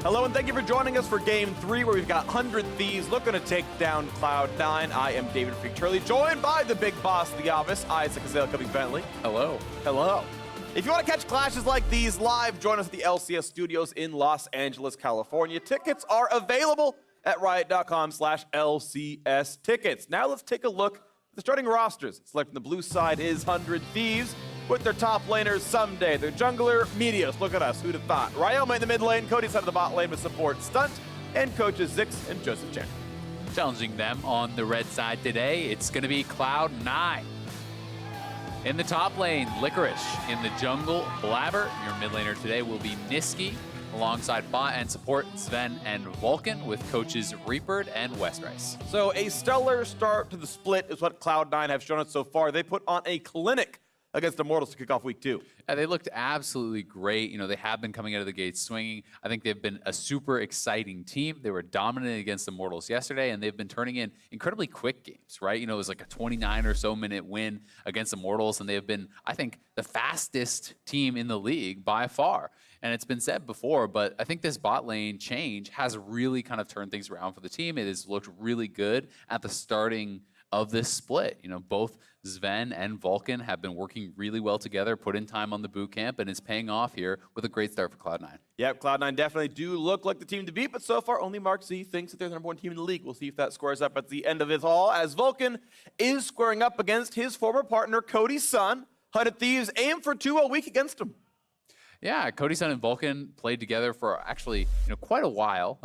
Hello and thank you for joining us for Game 3, where we've got 100 Thieves looking to take down Cloud9. I am David Freak Turley, joined by the big boss of the office, Isaac Azale Cody Bentley. Hello. Hello. If you want to catch clashes like these live, join us at the LCS studios in Los Angeles, California. Tickets are available at riot.com/LCS tickets. Now let's take a look at the starting rosters. Selecting the blue side is 100 Thieves, with their top laners, Ssumday, their jungler, Meteos. Look at us, who'd have thought? Ryoma in the mid lane, Cody's out of the bot lane with support, Stunt, and coaches Zix and Joseph Chen. Challenging them on the red side today, it's going to be Cloud9. In the top lane, Licorine. In the jungle, Blaber. Your mid laner today will be Nisqy, alongside bot and support Zven and Vulcan, with coaches Reaper and Westrice. So a stellar start to the split is what Cloud9 have shown us so far. They put on a clinic against Immortals to kick off week 2. Yeah, they looked absolutely great. You know, they have been coming out of the gate swinging. I think they've been a super exciting team. They were dominant against Immortals yesterday, and they've been turning in incredibly quick games, right? You know, it was like a 29 or so minute win against Immortals, and they have been, I think, the fastest team in the league by far. And it's been said before, but I think this bot lane change has really kind of turned things around for the team. It has looked really good at the starting of this split. You know, both Zven and Vulcan have been working really well together, put in time on the boot camp, and it's paying off here with a great start for Cloud9. Yep, Cloud9 definitely do look like the team to beat, but so far only Mark Z thinks that they're the #1 team in the league. We'll see if that squares up at the end of it all, as Vulcan is squaring up against his former partner, Cody's son. 100 Thieves aim for 2 a week against him. Yeah, Cody, Stunt, and Vulcan played together for actually, quite a while.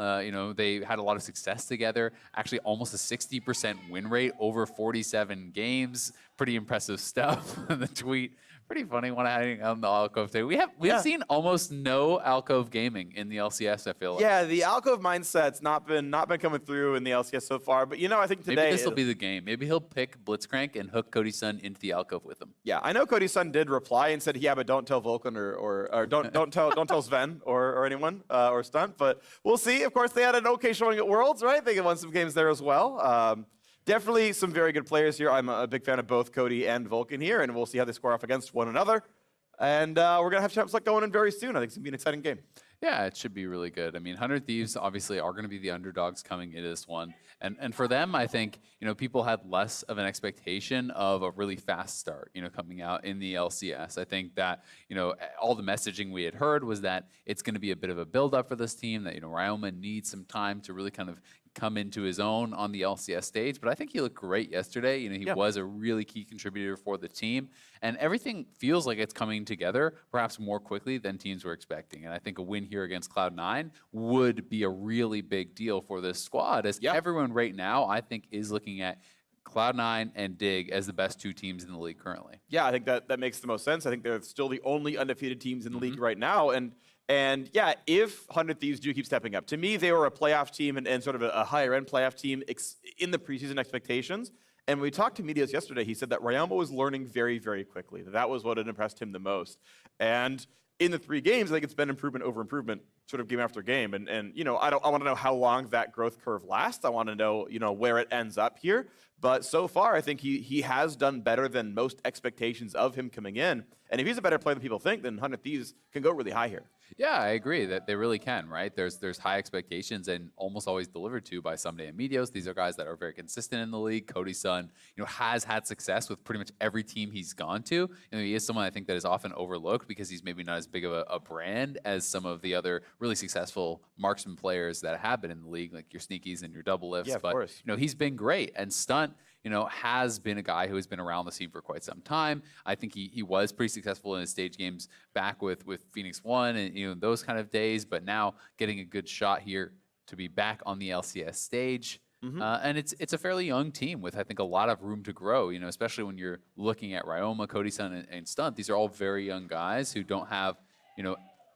They had a lot of success together. Actually, almost a 60% win rate over 47 games. Pretty impressive stuff. The tweet, pretty funny one on the Alcove today. We've seen almost no Alcove gaming in the LCS, I feel like. Yeah, the Alcove mindset's not been coming through in the LCS so far. But I think today maybe this will be the game. Maybe he'll pick Blitzcrank and hook Cody's son into the Alcove with him. Yeah, I know Cody's son did reply and said, "Yeah, but don't tell Vulcan or don't tell Zven or anyone or Stunt." But we'll see. Of course, they had an okay showing at Worlds, right? They won some games there as well. Definitely some very good players here. I'm a big fan of both Cody and Vulcan here, and we'll see how they score off against one another. And we're going to have champs like going in very soon. I think it's going to be an exciting game. Yeah, it should be really good. I mean, 100 Thieves obviously are going to be the underdogs coming into this one. And for them, I think, people had less of an expectation of a really fast start, coming out in the LCS. I think that, all the messaging we had heard was that it's going to be a bit of a build-up for this team, that, Ryoma needs some time to really kind of come into his own on the LCS stage. But I think he looked great yesterday. He was a really key contributor for the team. And everything feels like it's coming together perhaps more quickly than teams were expecting. And I think a win here against Cloud9 would be a really big deal for this squad, as everyone right now, I think, is looking at Cloud9 and Dig as the best 2 teams in the league currently. Yeah, I think that makes the most sense. I think they're still the only undefeated teams in the league right now. And yeah, if 100 Thieves do keep stepping up, to me, they were a playoff team and sort of a higher-end playoff team in the preseason expectations. And when we talked to Meteos yesterday, he said that Ryoma was learning very, very quickly. That was what had impressed him the most. And in the 3 games, I think it's been improvement over improvement, sort of game after game. And I want to know how long that growth curve lasts. I want to know, where it ends up here. But so far, I think he has done better than most expectations of him coming in. And if he's a better player than people think, then 100 Thieves can go really high here. Yeah, I agree that they really can, right? There's high expectations and almost always delivered to by Ssumday and Meteos. These are guys that are very consistent in the league. Cody's son, has had success with pretty much every team he's gone to. He is someone I think that is often overlooked because he's maybe not as big of a brand as some of the other really successful marksman players that have been in the league, like your Sneakies and your Double Lifts. Yeah, of but course. He's been great. And Stunt, has been a guy who has been around the scene for quite some time. I think he was pretty successful in his stage games back with Phoenix One and those kind of days, but now getting a good shot here to be back on the LCS stage. And it's a fairly young team with, I think, a lot of room to grow, especially when you're looking at Ryoma, Cody, Sun, and Stunt. These are all very young guys who don't have,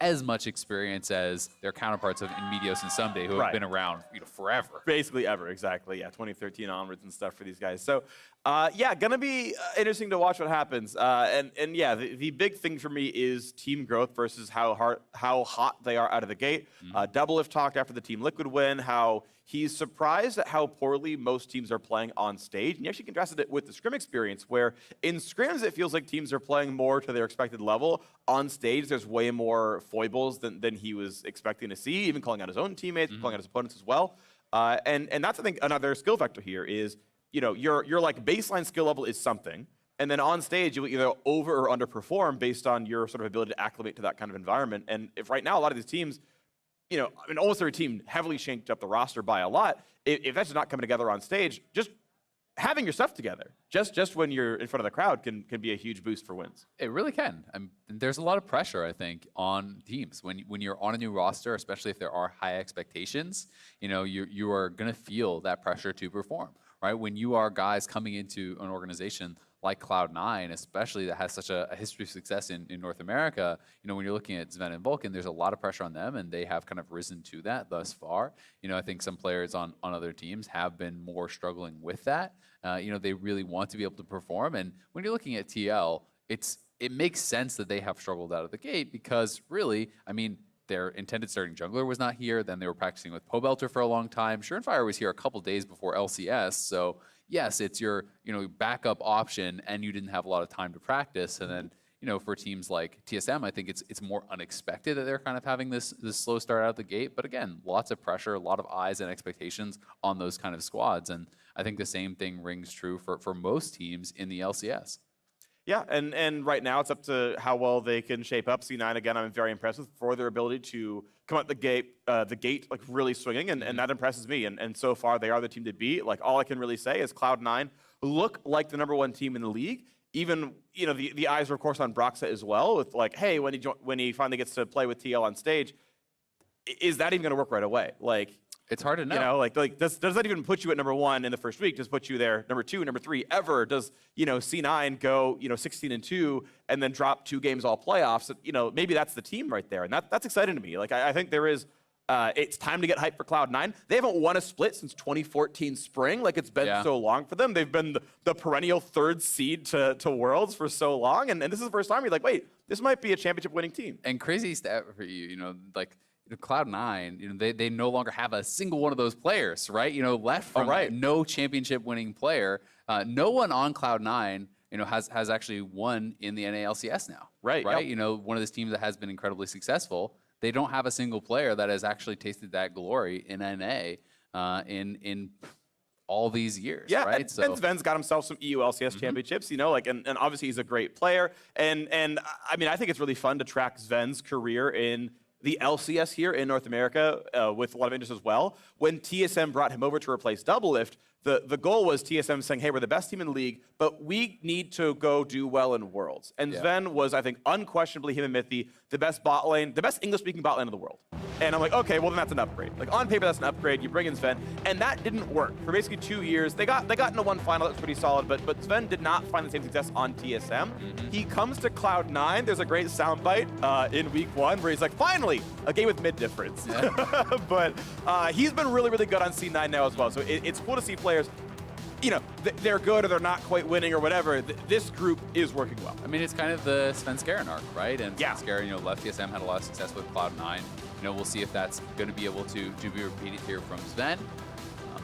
as much experience as their counterparts in Meteos and Ssumday, who have been around forever. Basically ever, exactly. Yeah, 2013 onwards and stuff for these guys. So, yeah, gonna be interesting to watch what happens. And yeah, the big thing for me is team growth versus how hot they are out of the gate. Double Lift talked after the Team Liquid win how he's surprised at how poorly most teams are playing on stage. And he actually contrasted it with the scrim experience, where in scrims it feels like teams are playing more to their expected level. On stage, there's way more foibles than he was expecting to see, even calling out his own teammates, calling out his opponents as well. And that's, I think, another skill vector here is, your like baseline skill level is something, and then on stage you'll either over or underperform based on your sort of ability to acclimate to that kind of environment. And if right now a lot of these teams, almost every team heavily shanked up the roster by a lot, if that's not coming together on stage, just having your stuff together, just when you're in front of the crowd can be a huge boost for wins. It really can. There's a lot of pressure, I think, on teams when you're on a new roster, especially if there are high expectations. You are going to feel that pressure to perform, right? When you are guys coming into an organization like Cloud9, especially that has such a history of success in North America, when you're looking at Zven and Vulcan, there's a lot of pressure on them, and they have kind of risen to that thus far. I think some players on other teams have been more struggling with that. They really want to be able to perform, and when you're looking at TL, it makes sense that they have struggled out of the gate because really, their intended starting jungler was not here. Then they were practicing with Pobelter for a long time. Surenfire was here a couple days before LCS, so yes, it's your backup option, and you didn't have a lot of time to practice. And then for teams like TSM, I think it's more unexpected that they're kind of having this slow start out of the gate. But again, lots of pressure, a lot of eyes and expectations on those kind of squads, and I think the same thing rings true for most teams in the LCS. Yeah, and right now it's up to how well they can shape up. C9, again, I'm very impressed with for their ability to come out the gate like really swinging, and that impresses me. And so far, they are the team to beat. Like, all I can really say is Cloud9 look like the #1 team in the league. Even, the eyes are, of course, on Broxah as well, with like, hey, when he finally gets to play with TL on stage, is that even going to work right away? Like, it's hard to know. Does that even put you at #1 in the first week? Does it put you there #2, #3 ever? Does C9 go 16-2 and then drop 2 games all playoffs? Maybe that's the team right there, and that's exciting to me. Like, I think there is. It's time to get hyped for Cloud9. They haven't won a split since 2014 spring. Like, it's been so long for them. They've been the perennial 3rd seed to Worlds for so long, and this is the first time you're like, wait, this might be a championship winning team. And crazy stat for you, Cloud9, they no longer have a single one of those players, right? Left from no championship winning player. No one on Cloud9, has actually won in the NALCS now. Right. Yep. One of those teams that has been incredibly successful. They don't have a single player that has actually tasted that glory in NA in all these years. Yeah, right? And Zven's got himself some EU LCS championships, and obviously he's a great player. And I think it's really fun to track Zven's career in the LCS here in North America with a lot of interest as well. When TSM brought him over to replace Doublelift, the goal was TSM saying, hey, we're the best team in the league, but we need to go do well in Worlds. And Zven was, I think, unquestionably, him and Mythy, the best bot lane, the best English-speaking bot lane in the world. And I'm like, okay, well, then that's an upgrade. Like, on paper, that's an upgrade. You bring in Zven. And that didn't work. For basically 2 years, they got into one final. That was pretty solid. But Zven did not find the same success on TSM. He comes to Cloud9. There's a great soundbite in week 1 where he's like, finally, a game with mid difference. Yeah. But he's been really, really good on C9 now as well. So it's cool to see players, they're good or they're not quite winning or whatever. This group is working well. It's kind of the Svenskeren arc, right? And yeah. Svenskeren, left TSM, had a lot of success with Cloud9. We'll see if that's going to be able to be repeated here from Zven.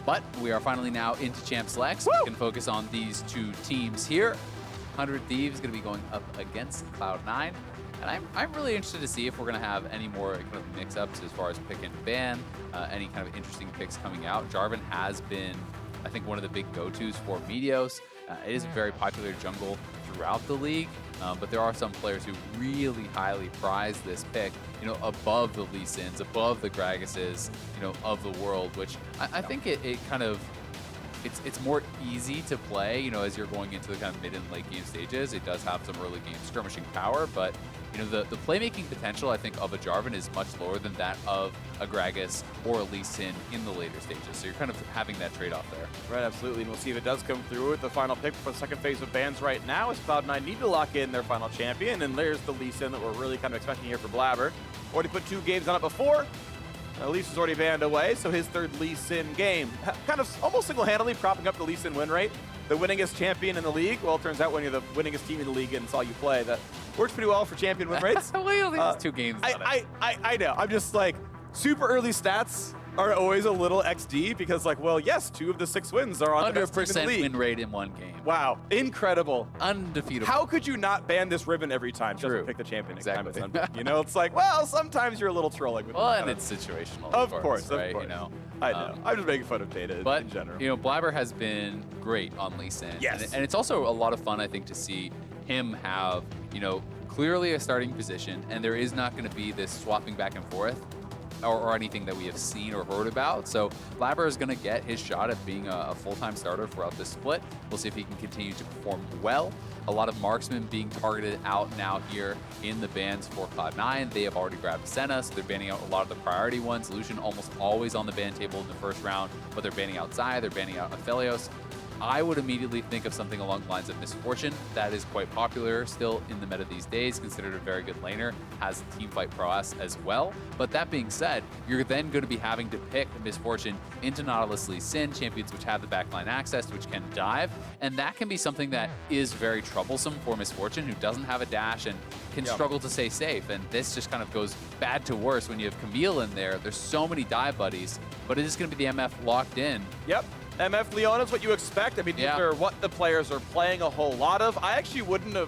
But we are finally now into Champ Selects. So we can focus on these 2 teams here. 100 Thieves is going to be going up against Cloud9. And I'm really interested to see if we're going to have any more kind of mix-ups as far as pick and ban, any kind of interesting picks coming out. Jarvan has been, I think, one of the big go-tos for Meteos. It is a very popular jungle throughout the league, but there are some players who really highly prize this pick, above the Lee Sins, above the Gragas's, of the world, which I think it kind of, it's more easy to play, as you're going into the kind of mid and late game stages. It does have some early game skirmishing power, but the playmaking potential, I think, of a Jarvan is much lower than that of a Gragas or a Lee Sin in the later stages. So you're kind of having that trade-off there. Right, absolutely. And we'll see if it does come through with the final pick for the second phase of bans right now, as Cloud9 need to lock in their final champion. And there's the Lee Sin that we're really kind of expecting here for Blaber. Already put 2 games on it before. Lee Sin's already banned away, so his 3rd Lee Sin game. Kind of almost single-handedly propping up the Lee Sin win rate. The winningest champion in the league. Well, it turns out when you're the winningest team in the league and it's all you play, that works pretty well for champion win rates. Well, 2 games on it. I know. I'm just like, super early stats are always a little XD because, like, well, yes, 2 of the 6 wins are on the best team in the 100% league. win rate in one game. Wow, incredible. Undefeatable. How could you not ban this ribbon every time? Just True. to pick the champion next Exactly. time it's unbanned? You know, it's like, well, sometimes you're a little trolling with Well, it. and it's situational. Of course, right? of course. You know, I know. I'm just making fun of data but in general. you know, Blaber has been great on Lee Sin. Yes. And it's also a lot of fun, I think, to see him have, you know, clearly a starting position, and there is not going to be this swapping back and forth or anything that we have seen or heard about. So Blaber is going to get his shot at being a full-time starter throughout this split. We'll see if he can continue to perform well. A lot of marksmen being targeted out now here in the bans for Cloud9. They have already grabbed Senna, so they're banning out a lot of the priority ones. Lucian almost always on the ban table in the first round, but they're banning out Zai, they're banning out Aphelios. I would immediately think of something along the lines of Misfortune. That is quite popular still in the meta these days, considered a very good laner, has teamfight prowess as well. But that being said, you're then going to be having to pick Misfortune into Nautilus Lee Sin, champions which have the backline access, which can dive, and that can be something that is very troublesome for Misfortune, who doesn't have a dash and can struggle to stay safe. And this just kind of goes bad to worse when you have Camille in there. There's so many dive buddies, but it is going to be the MF locked in. Yep. MF Leona is what you expect. I mean, these are what the players are playing a whole lot of. I actually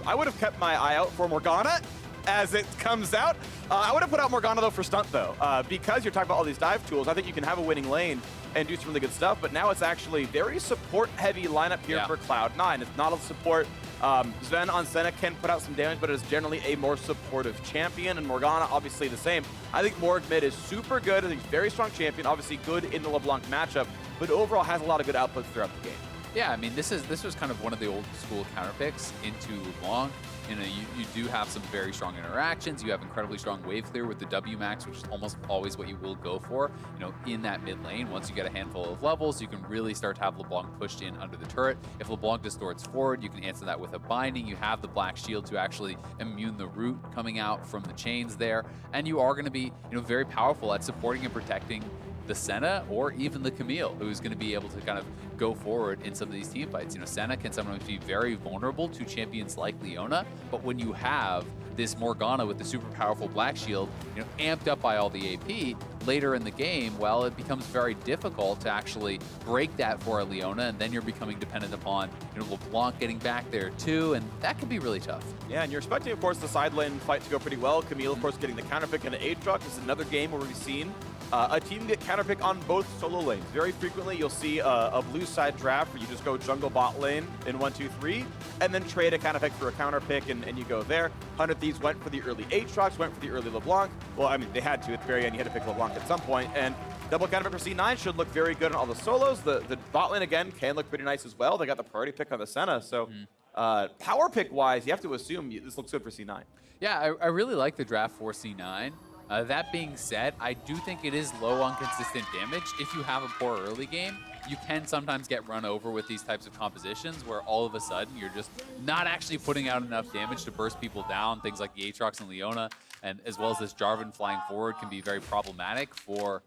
I would have kept my eye out for Morgana as it comes out. I would have put out Morgana, though, for Stunt, though, because you're talking about all these dive tools. I think you can have a winning lane and do some really good stuff, but now it's actually very support-heavy lineup here for Cloud9. It's not a support. Zven on Senna can put out some damage, but it's generally a more supportive champion, and Morgana obviously the same. I think Morg mid is super good. I think he's a very strong champion, obviously good in the LeBlanc matchup, but overall has a lot of good outputs throughout the game. Yeah, I mean, this was kind of one of the old school counter picks into LeBlanc. You know, you do have some very strong interactions. You have incredibly strong wave clear with the W max, which is almost always what you will go for, you know, in that mid lane. Once you get a handful of levels, you can really start to have LeBlanc pushed in under the turret. If LeBlanc distorts forward, you can answer that with a binding. You have the black shield to actually immune the root coming out from the chains there. And you are going to be, you know, very powerful at supporting and protecting the Senna or even the Camille, who's going to be able to kind of go forward in some of these team fights. You know, Senna can sometimes be very vulnerable to champions like Leona, but when you have this Morgana with the super powerful black shield, you know, amped up by all the AP later in the game, well, it becomes very difficult to actually break that for a Leona, and then you're becoming dependent upon, you know, LeBlanc getting back there too, and that can be really tough. Yeah, and you're expecting, of course, the side lane fight to go pretty well. Camille, of course, getting the counter pick into Aatrox. This is another game where we've seen a team get counterpick on both solo lanes. Very frequently, you'll see a blue side draft where you just go jungle bot lane in 1-2-3, and then trade a counterpick for a counterpick, and you go there. 100 Thieves went for the early Aatrox, went for the early LeBlanc. Well, I mean, they had to at the very end. You had to pick LeBlanc at some point, and double counterpick for C9 should look very good on all the solos. The bot lane, again, can look pretty nice as well. They got the priority pick on the Senna, so power pick-wise, you have to assume this looks good for C9. Yeah, I really like the draft for C9. That being said, I do think it is low on consistent damage. If you have a poor early game, you can sometimes get run over with these types of compositions where all of a sudden you're just not actually putting out enough damage to burst people down. Things like the Aatrox and Leona, and as well as this Jarvan flying forward can be very problematic for,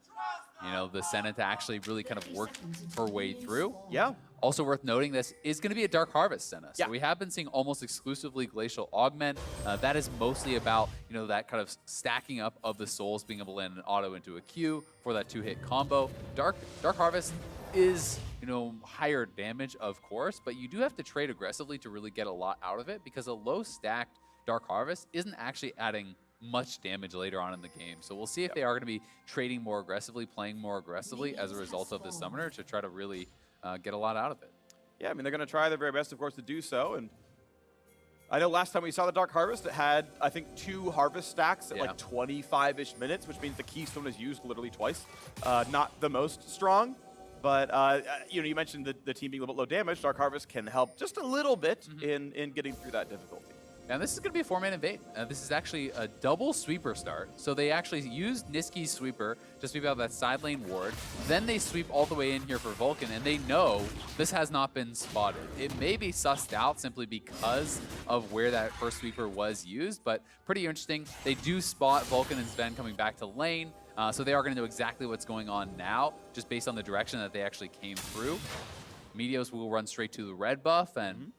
you know, the Senna to actually really kind of work her way through. Yeah. Also worth noting, this is going to be a Dark Harvest Senna. So we have been seeing almost exclusively Glacial Augment. That is mostly about, you know, that kind of stacking up of the souls, being able to land an auto into a Q for that 2-hit combo. Dark Harvest is, you know, higher damage, of course, but you do have to trade aggressively to really get a lot out of it, because a low stacked Dark Harvest isn't actually adding much damage later on in the game. So we'll see if they are going to be trading more aggressively, playing more aggressively as a result of this summoner to try to really get a lot out of it. Yeah, I mean, they're going to try their very best, of course, to do so. And I know last time we saw the Dark Harvest, it had, I think, 2 harvest stacks at like 25-ish minutes, which means the Keystone is used literally twice. Not the most strong, but you know, you mentioned the team being a little bit low damage. Dark Harvest can help just a little bit in getting through that difficulty. And this is going to be a 4-man invade. This is actually a double sweeper start. So they actually used Nisqy's sweeper to sweep out that side lane ward. Then they sweep all the way in here for Vulcan, and they know this has not been spotted. It may be sussed out simply because of where that first sweeper was used, but pretty interesting. They do spot Vulcan and Zven coming back to lane. So they are going to know exactly what's going on now, just based on the direction that they actually came through. Meteos will run straight to the red buff, and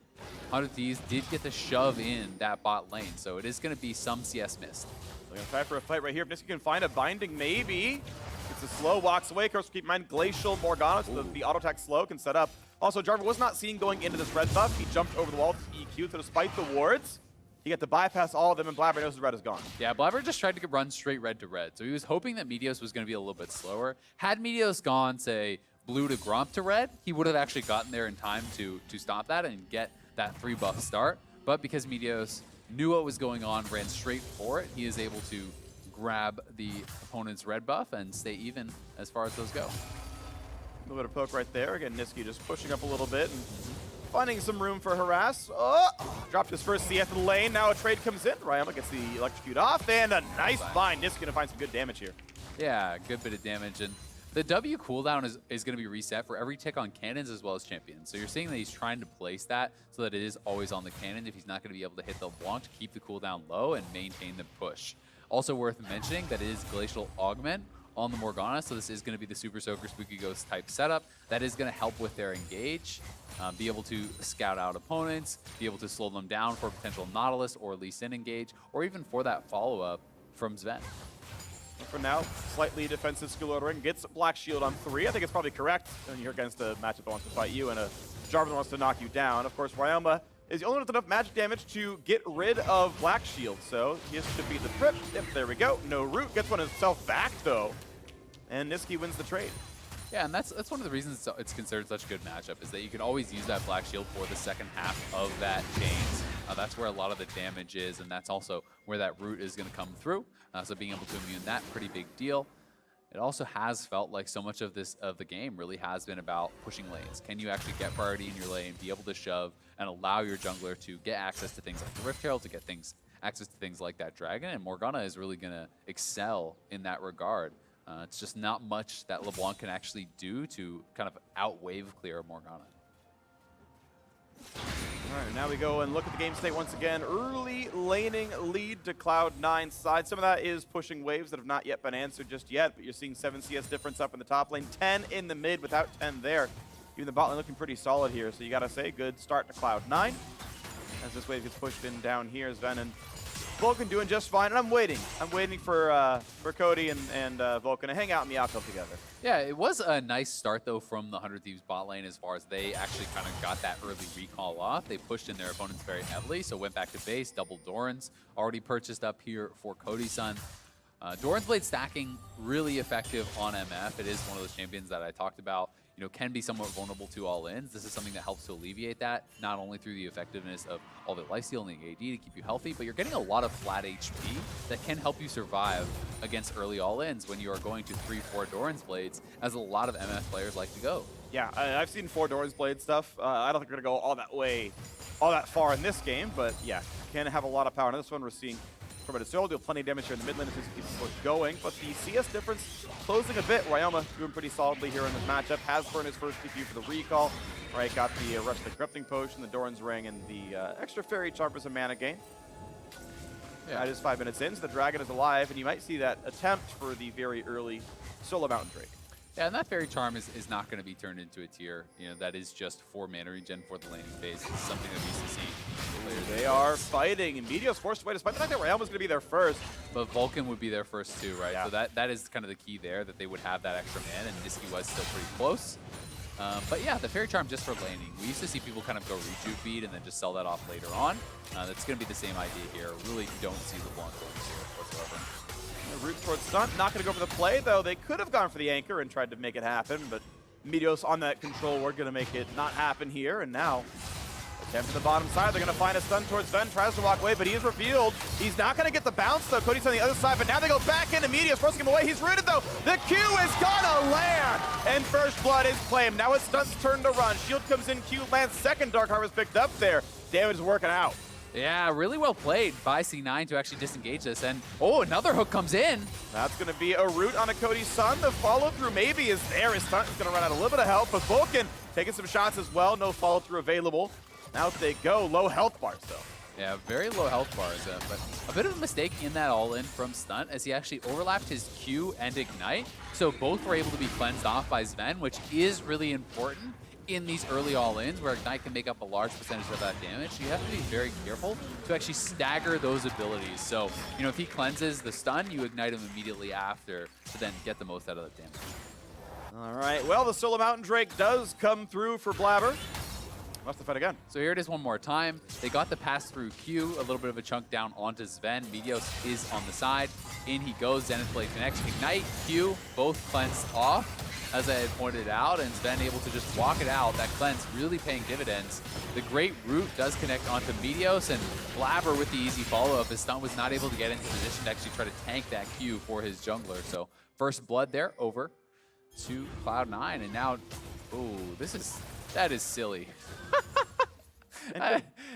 100 Thieves did get the shove in that bot lane, so it is going to be some CS missed. They're going to try for a fight right here. If Nisqy can find a binding, maybe. Gets the slow, walks away. Curse, keep in mind, Glacial Morgana, so the auto attack slow can set up. Also, Jarvan was not seen going into this red buff. He jumped over the wall to EQ, so despite the wards, he got to bypass all of them, and Blaber knows his red is gone. Yeah, Blaber just tried to run straight red to red, so he was hoping that Meteos was going to be a little bit slower. Had Meteos gone, say, blue to Gromp to red, he would have actually gotten there in time to stop that and get that 3-buff start. But because Meteos knew what was going on, ran straight for it, he is able to grab the opponent's red buff and stay even as far as those go. A little bit of poke right there. Again, Nisqy just pushing up a little bit and finding some room for harass. Oh, dropped his first CF in the lane. Now a trade comes in. Ryoma gets the electrocute off, and a nice bind. Nisqy gonna find some good damage here. Yeah, good bit of damage. And the W cooldown is going to be reset for every tick on cannons as well as champions. So you're seeing that he's trying to place that so that it is always on the cannon if he's not going to be able to hit the LeBlanc to keep the cooldown low and maintain the push. Also worth mentioning that it is Glacial Augment on the Morgana, so this is going to be the Super Soaker Spooky Ghost type setup. That is going to help with their engage, be able to scout out opponents, be able to slow them down for potential Nautilus or Lee Sin engage, or even for that follow-up from Zven. For now, slightly defensive skill ordering, gets Black Shield on 3. I think it's probably correct when you're against a matchup that wants to fight you and a Jarvan that wants to knock you down. Of course, Ryoma is the only one with enough magic damage to get rid of Black Shield, so he has to beat the trip. Yep, there we go. No root, gets one himself back though, and Nisqy wins the trade. Yeah, and that's one of the reasons it's considered such a good matchup, is that you can always use that Black Shield for the second half of that chains. That's where a lot of the damage is, and that's also where that root is going to come through. So being able to immune that, pretty big deal. It also has felt like so much of the game really has been about pushing lanes. Can you actually get priority in your lane, be able to shove, and allow your jungler to get access to things like the Rift Herald, to get access to things like that Dragon, and Morgana is really going to excel in that regard. It's just not much that LeBlanc can actually do to kind of out-wave clear Morgana. All right, now we go and look at the game state once again. Early laning lead to Cloud9 side. Some of that is pushing waves that have not yet been answered just yet, but you're seeing 7 CS difference up in the top lane, 10 in the mid without 10 there. Even the bot lane looking pretty solid here, so you gotta say good start to Cloud9. As this wave gets pushed in down here, Zven and Vulcan doing just fine, and I'm waiting for Cody and Vulcan to hang out in the outfield together. Yeah, it was a nice start, though, from the 100 Thieves bot lane as far as they actually kind of got that early recall off. They pushed in their opponents very heavily, so went back to base, double Doran's already purchased up here for Cody's son. Doran's Blade stacking really effective on MF. It is one of those champions that I talked about, can be somewhat vulnerable to all-ins. This is something that helps to alleviate that, not only through the effectiveness of all the lifesteal and the AD to keep you healthy, but you're getting a lot of flat HP that can help you survive against early all-ins when you are going to 3-4 Doran's Blades, as a lot of MF players like to go. Yeah, I've seen 4 Doran's Blade stuff. I don't think we're going to go all that far in this game, but yeah, can have a lot of power. In this one, we're seeing from it deal plenty of damage here in the mid lane as we keep going, but the CS difference closing a bit. Ryoma doing pretty solidly here in this matchup. Has burned his first TP for the recall. Right, got the rest of the Corrupting Potion, the Doran's Ring, and the extra Fairy Charm for some mana gain. Yeah. That is 5 minutes in, so the Dragon is alive, and you might see that attempt for the very early solo Mountain Drake. Yeah, and that Fairy Charm is not going to be turned into a tier. That is just for mana regen for the laning phase. It's something that we used to see. They are fighting, and Meteos forced away despite the fact that Ryoma's going to be there first. But Vulcan would be there first too, right? Yeah. So that is kind of the key there, that they would have that extra mana, and Nisqy was still pretty close. But yeah, the Fairy Charm just for laning. We used to see people kind of go rejuve bead and then just sell that off later on. That's going to be the same idea here. Really don't see LeBlanc going here whatsoever. Root towards Stunt, not going to go for the play, though. They could have gone for the anchor and tried to make it happen, but Meteos on that control, we're going to make it not happen here, and now attempt to the bottom side. They're going to find a stun towards Zven, tries to walk away, but he is revealed. He's not going to get the bounce, though. Cody's on the other side, but now they go back into Meteos, forcing him away. He's rooted, though. The Q is going to land, and first blood is claimed. Now it's Stunt's turn to run. Shield comes in, Q lands, second Dark Harvest picked up there. Damage is working out. Yeah, really well played by C9 to actually disengage this. And, oh, another hook comes in. That's going to be a root on a Cody's son. The follow-through maybe is there. His Stunt is going to run out a little bit of help, but Vulcan taking some shots as well. No follow-through available. Out they go. Low health bars, though. Yeah, very low health bars, but a bit of a mistake in that all-in from Stunt, as he actually overlapped his Q and Ignite. So both were able to be cleansed off by Zven, which is really important in these early all-ins where Ignite can make up a large percentage of that damage, you have to be very careful to actually stagger those abilities. So, you know, if he cleanses the stun, you Ignite him immediately after to then get the most out of that damage. All right, well, the solo Mountain Drake does come through for Blaber. Must have fight again. So here it is one more time. They got the pass-through Q, a little bit of a chunk down onto Zven. Meteos is on the side. In he goes, Zenith Blade connects. Ignite, Q, both cleansed off, as I had pointed out, and Zven able to just walk it out. That cleanse really paying dividends. The great root does connect onto Meteos, and Blaber with the easy follow-up. His Stunt was not able to get into position to actually try to tank that Q for his jungler. So first blood there over to Cloud9, and now, ooh, that is silly.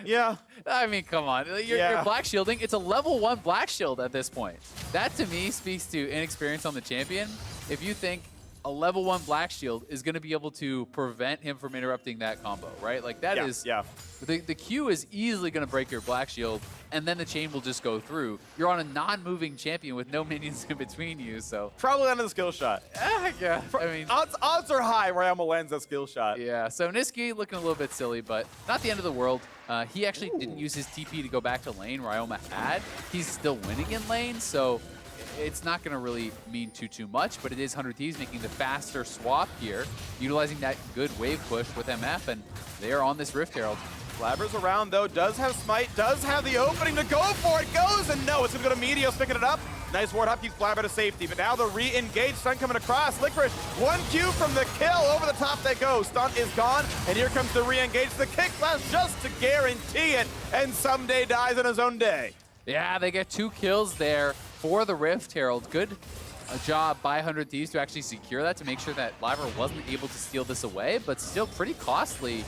Yeah. I mean, come on. You're black shielding. It's a level 1 black shield at this point. That, to me, speaks to inexperience on the champion. If you think a level 1 black shield is going to be able to prevent him from interrupting that combo, right? Like, that is... Yeah. The Q is easily going to break your black shield, and then the chain will just go through. You're on a non-moving champion with no minions in between you, so... Probably under the skill shot. Yeah, I mean... Odds are high Ryoma lands that skill shot. Yeah, so Nisqy looking a little bit silly, but not the end of the world. He actually didn't use his TP to go back to lane. Ryoma had. He's still winning in lane, so it's not going to really mean too much, but it is 100 Thieves making the faster swap here, utilizing that good wave push with MF, and they are on this Rift Herald. Blaber's around, though, does have Smite, does have the opening to go for it, goes, and no, it's going to go to Meteos picking it up. Nice ward up, keeps Blaber to safety, but now the re-engaged Stunt coming across. Licorice, 1 Q from the kill, over the top they go. Stunt is gone, and here comes the re-engage, the kick flash just to guarantee it, and Ssumday dies on his own day. Yeah, they get 2 kills there for the Rift Herald. Good job by 100 Thieves to actually secure that, to make sure that Blaber wasn't able to steal this away, but still pretty costly.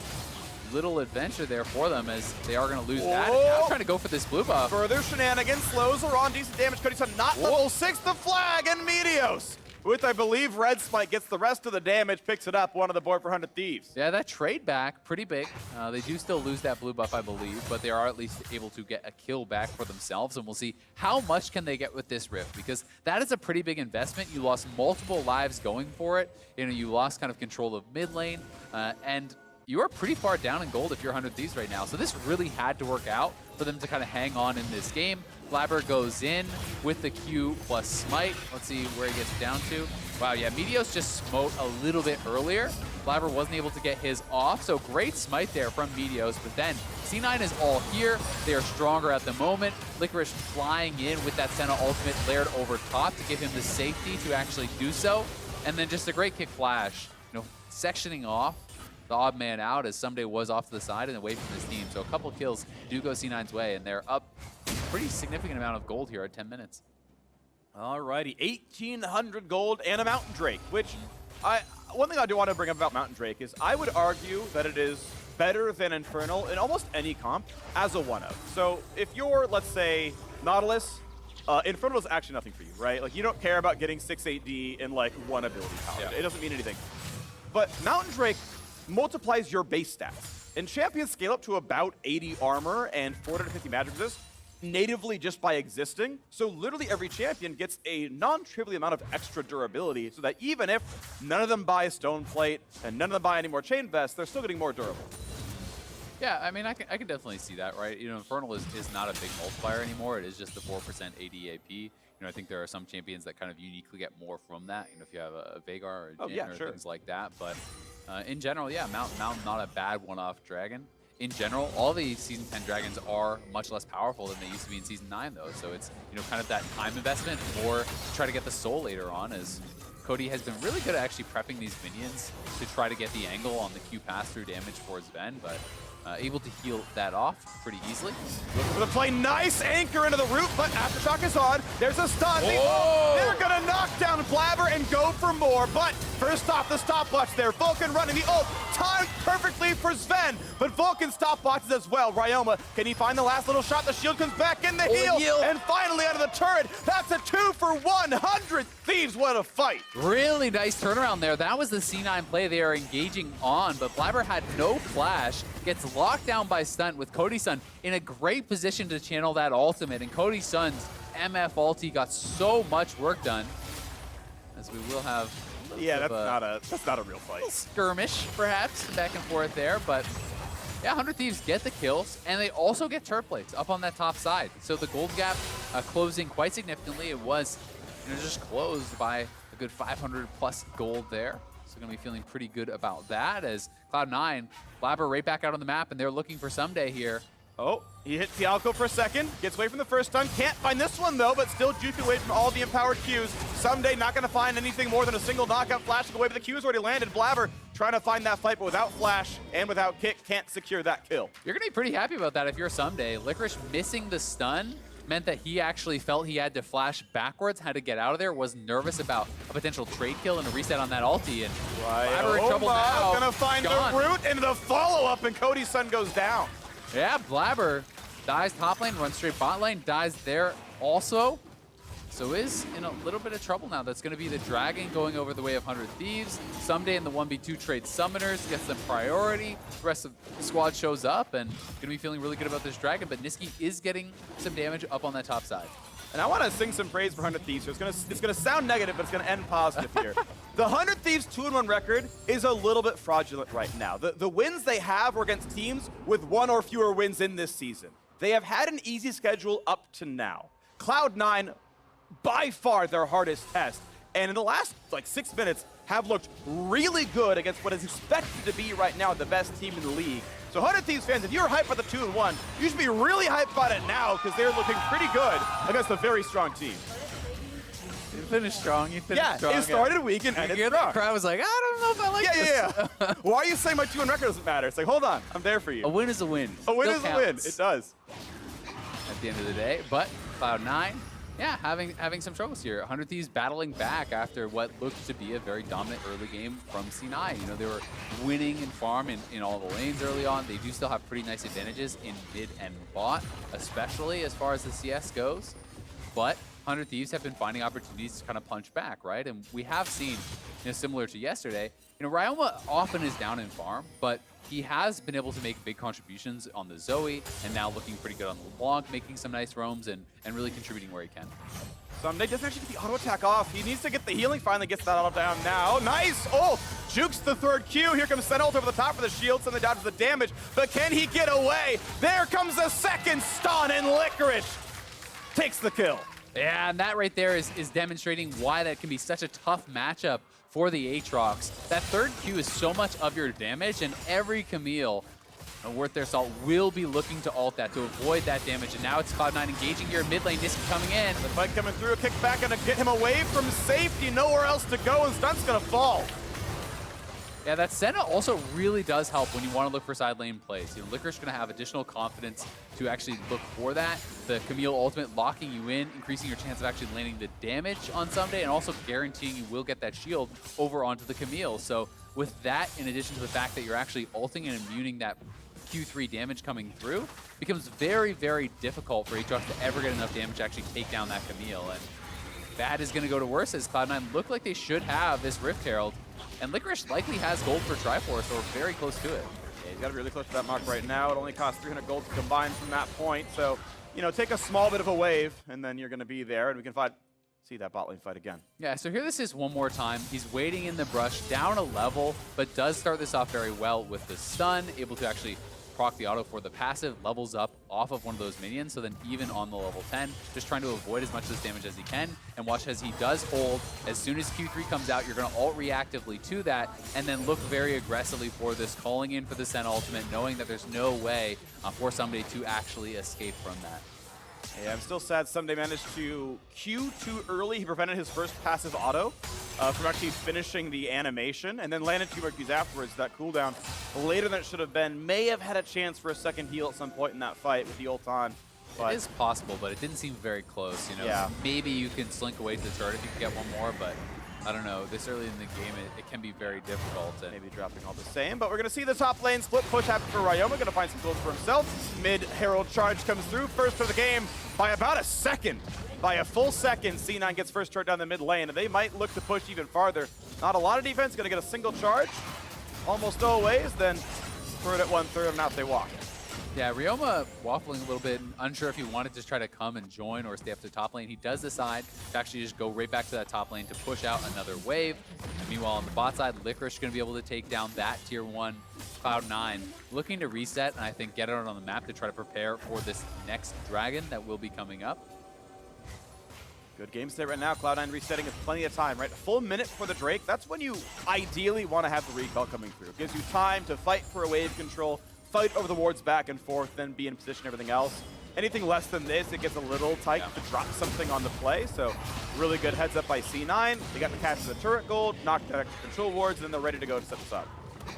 Little adventure there for them, as they are going to lose that. And now trying to go for this blue buff. Further shenanigans, slows are on, decent damage. Cody Sun not level 6, the flag, and Meteos, with, I believe, Red Smite gets the rest of the damage, picks it up, one on the board for 100 Thieves. Yeah, that trade back, pretty big. They do still lose that blue buff, I believe, but they are at least able to get a kill back for themselves, and we'll see how much can they get with this Rift, because that is a pretty big investment. You lost multiple lives going for it. You know, you lost kind of control of mid lane, and you are pretty far down in gold if you're 100 Thieves right now. So this really had to work out for them to kind of hang on in this game. Blaber goes in with the Q plus Smite. Let's see where he gets down to. Wow, yeah, Meteos just smote a little bit earlier. Blaber wasn't able to get his off, so great Smite there from Meteos. But then C9 is all here. They are stronger at the moment. Licorice flying in with that Senna ultimate layered over top to give him the safety to actually do so. And then just a great kick flash, you know, sectioning off the odd man out, as Ssumday was off to the side and away from his team. So a couple kills do go C9's way, and they're up a pretty significant amount of gold here at 10 minutes. Alrighty, 1,800 gold and a Mountain Drake, which one thing I do want to bring up about Mountain Drake is I would argue that it is better than Infernal in almost any comp as a one-of. So if you're, let's say, Nautilus, Infernal is actually nothing for you, right? Like, you don't care about getting 6-8D in, like, one ability power. Yeah. It doesn't mean anything. But Mountain Drake multiplies your base stats. And champions scale up to about 80 armor and 450 magic resist natively just by existing. So literally every champion gets a non-trivial amount of extra durability, so that even if none of them buy Stone Plate and none of them buy any more Chain Vest, they're still getting more durable. Yeah, I mean, I can definitely see that, right? You know, Infernal is not a big multiplier anymore. It is just the 4% ADAP. You know, I think there are some champions that kind of uniquely get more from that. You know, if you have a Veigar or a Jhin or things like that. But in general, yeah, Mountain not a bad one-off dragon. In general, all the Season 10 dragons are much less powerful than they used to be in Season 9, though. So it's, you know, kind of that time investment or try to get the soul later on, as Cody has been really good at actually prepping these minions to try to get the angle on the Q pass-through damage for Zven, but able to heal that off pretty easily. Looking for the play, nice anchor into the root, but Aftershock is on. There's a stun. They're gonna knock down Blaber and go for more, but first off, the stopwatch there. Vulcan running the ult, timed perfectly for Zven, but Vulcan stopwatches as well. Ryoma, can he find the last little shot? The shield comes back in the heal, and finally out of the turret. That's a 2 for 100 Thieves. What a fight. Really nice turnaround there. That was the C9 play they are engaging on, but Blaber had no flash. Gets locked down by Stunt, with Cody Sun in a great position to channel that ultimate, and Cody Sun's MF ulti got so much work done. as we will have Yeah, that's not a real fight. skirmish, perhaps, back and forth there, but yeah, 100 Thieves get the kills, and they also get turret plates up on that top side. So the gold gap closing quite significantly. It was just closed by a good 500 plus gold there. So going to be feeling pretty good about that as Cloud9, Blaber right back out on the map, and they're looking for Ssumday here. Oh, he hit Tialco for a second, gets away from the first stun, can't find this one though, but still juking away from all the empowered Qs. Ssumday not gonna find anything more than a single knockout, flashing away, but the Q's already landed. Blaber trying to find that fight, but without flash and without kick, can't secure that kill. You're gonna be pretty happy about that if you're Ssumday. Licorice missing the stun meant that he actually felt he had to flash backwards, had to get out of there, was nervous about a potential trade kill and a reset on that ulti, and Blaber in trouble now. Gonna find the root into the follow-up, and Cody's son goes down. Yeah, Blaber dies top lane, runs straight bot lane, dies there also. So is in a little bit of trouble now. That's going to be the Dragon going over the way of 100 Thieves. Ssumday in the 1v2 trade Summoners gets them priority. The rest of the squad shows up and going to be feeling really good about this Dragon, but Nisqy is getting some damage up on that top side. And I want to sing some praise for 100 Thieves. So it's gonna sound negative, but it's going to end positive here. The 100 Thieves 2-1 record is a little bit fraudulent right now. The wins they have were against teams with 1 or fewer wins in this season. They have had an easy schedule up to now. Cloud9, by far their hardest test. And in the last 6 minutes, have looked really good against what is expected to be right now the best team in the league. So 100 Thieves fans, if you're hyped about the 2-1, you should be really hyped about it now because they're looking pretty good against a very strong team. You finished strong. You finished strong. It started weak and ended strong. The crowd was like, I don't know if I like this. Yeah. Why are you saying my 2-1 record doesn't matter? It's like, hold on, I'm there for you. A win is a win. A win Still is counts a win. It does. At the end of the day, but Cloud9, yeah, having some struggles here. 100 Thieves battling back after what looked to be a very dominant early game from C9. You know, they were winning in farm in all the lanes early on. They do still have pretty nice advantages in mid and bot, especially as far as the CS goes. But 100 Thieves have been finding opportunities to kind of punch back, right? And we have seen, similar to yesterday, Ryoma often is down in farm, but he has been able to make big contributions on the Zoe, and now looking pretty good on the LeBlanc, making some nice roams and really contributing where he can. Ssumday doesn't actually get the auto attack off. He needs to get the healing, finally gets that auto down now. Nice ult! Jukes the third Q. Here comes Sen ult over the top for the shield. Ssumday dodges the damage, but can he get away? There comes the second stun, and Licorice takes the kill. Yeah, and that right there is demonstrating why that can be such a tough matchup for the Aatrox. That third Q is so much of your damage, and every Camille worth their salt will be looking to ult that to avoid that damage. And now it's Cloud9 engaging here mid lane, Nisqy coming in. The fight coming through, a kick back, gonna get him away from safety, nowhere else to go, and Stunt's gonna fall. Yeah, that Senna also really does help when you want to look for side lane plays. Licorice going to have additional confidence to actually look for that. The Camille ultimate locking you in, increasing your chance of actually landing the damage on Ssumday, and also guaranteeing you will get that shield over onto the Camille. So with that, in addition to the fact that you're actually ulting and immuning that Q3 damage coming through, becomes very, very difficult for Aatrox to ever get enough damage to actually take down that Camille. And that is going to go to worse as Cloud9 look like they should have this Rift Herald. And Licorice likely has gold for Triforce, or very close to it. Yeah, he's got to be really close to that mark right now. It only costs 300 gold to combine from that point. So, take a small bit of a wave, and then you're going to be there, and we can see that bot lane fight again. Yeah, so here this is one more time. He's waiting in the brush, down a level, but does start this off very well with the stun, able to actually proc the auto for the passive, levels up off of one of those minions, so then even on the level 10, just trying to avoid as much of this damage as he can, and watch as he does hold. As soon as Q3 comes out, you're going to ult reactively to that, and then look very aggressively for this, calling in for the Sen ultimate, knowing that there's no way for Ssumday to actually escape from that. Yeah, I'm still sad Ssumday managed to Q too early. He prevented his first passive auto from actually finishing the animation, and then landed 2 more Qs afterwards. That cooldown later than it should have been. May have had a chance for a second heal at some point in that fight with the ult on. It is possible, but it didn't seem very close. Yeah. Maybe you can slink away to the turret if you can get one more, but I don't know. This early in the game, it can be very difficult. And maybe dropping all the same, but we're going to see the top lane split push happen for Ryoma. Going to find some gold for himself. Mid Herald charge comes through. First for the game by about a second. By a full second, C9 gets first charge down the mid lane, and they might look to push even farther. Not a lot of defense. Going to get a single charge. Almost always. Then throw it at 1/3, and out they walk. Yeah, Ryoma waffling a little bit, unsure if he wanted to try to come and join or stay up to top lane. He does decide to actually just go right back to that top lane to push out another wave. And meanwhile, on the bot side, Licorice going to be able to take down that tier 1 Cloud9, looking to reset and I think get it out on the map to try to prepare for this next dragon that will be coming up. Good game state right now. Cloud9 resetting with plenty of time, right? A full minute for the Drake. That's when you ideally want to have the recall coming through. It gives you time to fight for a wave control, fight over the wards back and forth, then be in position, everything else. Anything less than this, it gets a little tight to drop something on the play. So really good heads up by C9. They got the catch of the turret gold, knocked out extra control wards, and then they're ready to go to set this up.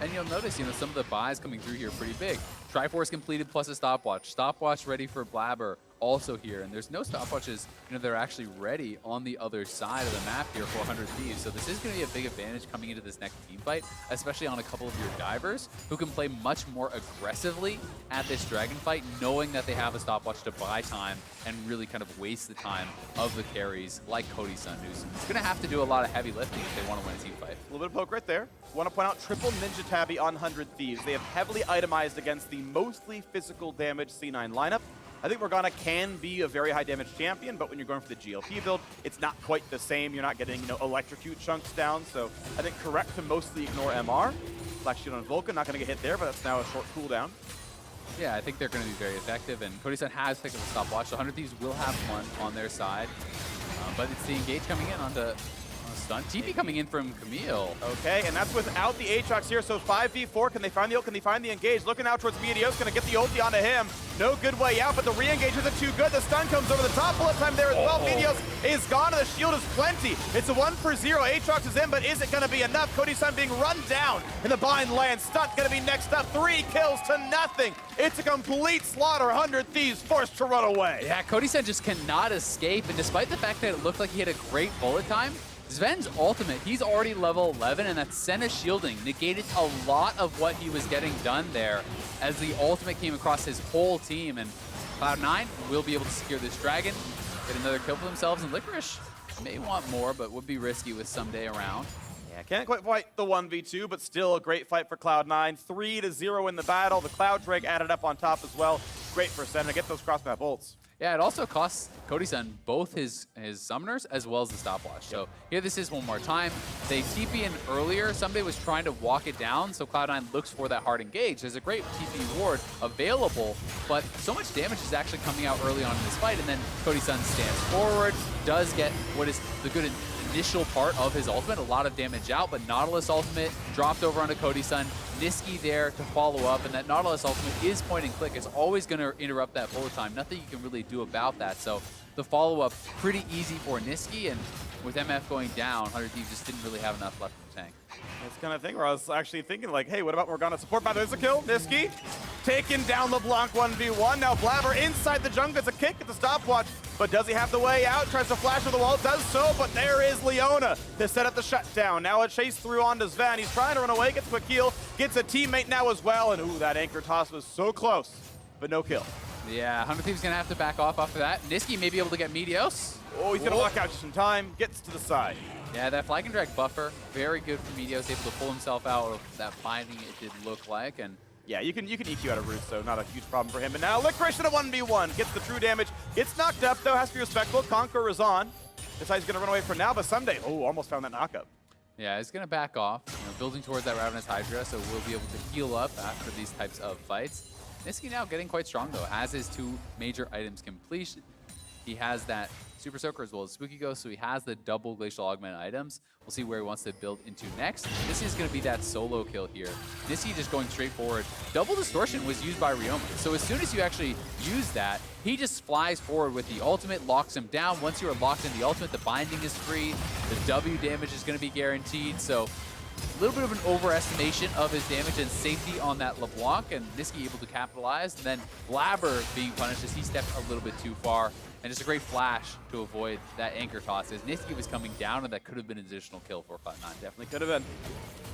And you'll notice, some of the buys coming through here are pretty big. Triforce completed plus a stopwatch. Stopwatch ready for Blaber also here. And there's no stopwatches, that are actually ready on the other side of the map here for 100 Thieves. So this is going to be a big advantage coming into this next team fight, especially on a couple of your divers who can play much more aggressively at this dragon fight, knowing that they have a stopwatch to buy time and really kind of waste the time of the carries like Cody Sun, who's going to have to do a lot of heavy lifting if they want to win a team fight. A little bit of poke right there. Want to point out triple Ninja Tabby on 100 Thieves. They have heavily itemized against the mostly physical damage C9 lineup. I think Morgana can be a very high damage champion, but when you're going for the GLP build, it's not quite the same. You're not getting, electrocute chunks down. So I think correct to mostly ignore MR. Flash shield on Vulcan, not going to get hit there, but that's now a short cooldown. Yeah, I think they're going to be very effective, and Cody Sun has picked up a stopwatch, so 100 Thieves will have one on their side. But it's the engage coming in onto Stunt. TP coming in from Camille. Okay, and that's without the Aatrox here, so 5v4. Can they find the ult? Can they find the engage? Looking out towards Meteos, gonna get the ulti onto him. No good way out, but the re-engage isn't too good. The stun comes over the top. Bullet time there as well. Meteos is gone, and the shield is plenty. It's a 1 for 0. Aatrox is in, but is it gonna be enough? Cody Sun being run down in the bind land. Stunt gonna be next up. 3 kills to nothing. It's a complete slaughter. 100 Thieves forced to run away. Yeah, Cody Sun just cannot escape, and despite the fact that it looked like he had a great bullet time, Zven's ultimate, he's already level 11, and that Senna shielding negated a lot of what he was getting done there as the ultimate came across his whole team. And Cloud9 will be able to secure this dragon, get another kill for themselves, and Licorice may want more, but would be risky with Ssumday around. Yeah, can't quite fight the 1v2, but still a great fight for Cloud9. 3-0 in the battle. The Cloud Drake added up on top as well. Great for Senna. Get those cross-map ults. Yeah, it also costs Cody Sun both his summoners as well as the stopwatch. So here this is one more time. They TP in earlier. Ssumday was trying to walk it down, so Cloud9 looks for that hard engage. There's a great TP ward available, but so much damage is actually coming out early on in this fight, and then Cody Sun stands forward, does get what is the good initial part of his ultimate, a lot of damage out, but Nautilus ultimate dropped over onto Cody Sun. Nisqy there to follow up, and that Nautilus ultimate is point and click. It's always going to interrupt that bullet time. Nothing you can really do about that. So the follow-up pretty easy for Nisqy, and with MF going down, 100 Thieves just didn't really have enough left in the tank. That's the kind of thing where I was actually thinking like, hey, what about Morgana support? By the way, there's a kill. Nisqy taking down LeBlanc 1v1. Now Blaber inside the jungle gets a kick at the stopwatch, but does he have the way out? Tries to flash with the wall, does so, but there is Leona to set up the shutdown. Now a chase through onto Zven. He's trying to run away, gets a quick heal, gets a teammate now as well, and ooh, that anchor toss was so close, but no kill. Yeah, 100 Thieves gonna have to back off after that. Nisqy may be able to get Meteos. Oh, he's gonna walk out just in time, gets to the side. Yeah, that flag and drag buffer, very good for Meteos, able to pull himself out of that binding it did look like, and yeah, you can EQ out of Roost, so not a huge problem for him. But now Licorice in a 1v1, gets the true damage, gets knocked up though, has to be respectful. Conqueror is on. Decides he's gonna run away for now, but Ssumday, oh, almost found that knockup. Yeah, he's gonna back off, building towards that Ravenous Hydra, so we'll be able to heal up after these types of fights. Nisqy now getting quite strong though, has his 2 major items completion. He has that Super Soaker as well as Spooky Ghost, so he has the double Glacial Augment items. We'll see where he wants to build into next. This is going to be that solo kill here. Nisqy just going straight forward. Double Distortion was used by Ryoma, so as soon as you actually use that, he just flies forward with the ultimate, locks him down. Once you are locked in the ultimate, the binding is free, the W damage is going to be guaranteed, so a little bit of an overestimation of his damage and safety on that LeBlanc, and Nisqy able to capitalize, and then Blaber being punished as he stepped a little bit too far. And just a great flash to avoid that anchor toss as Nisqy was coming down, and that could have been an additional kill for Cloud9. Definitely could have been.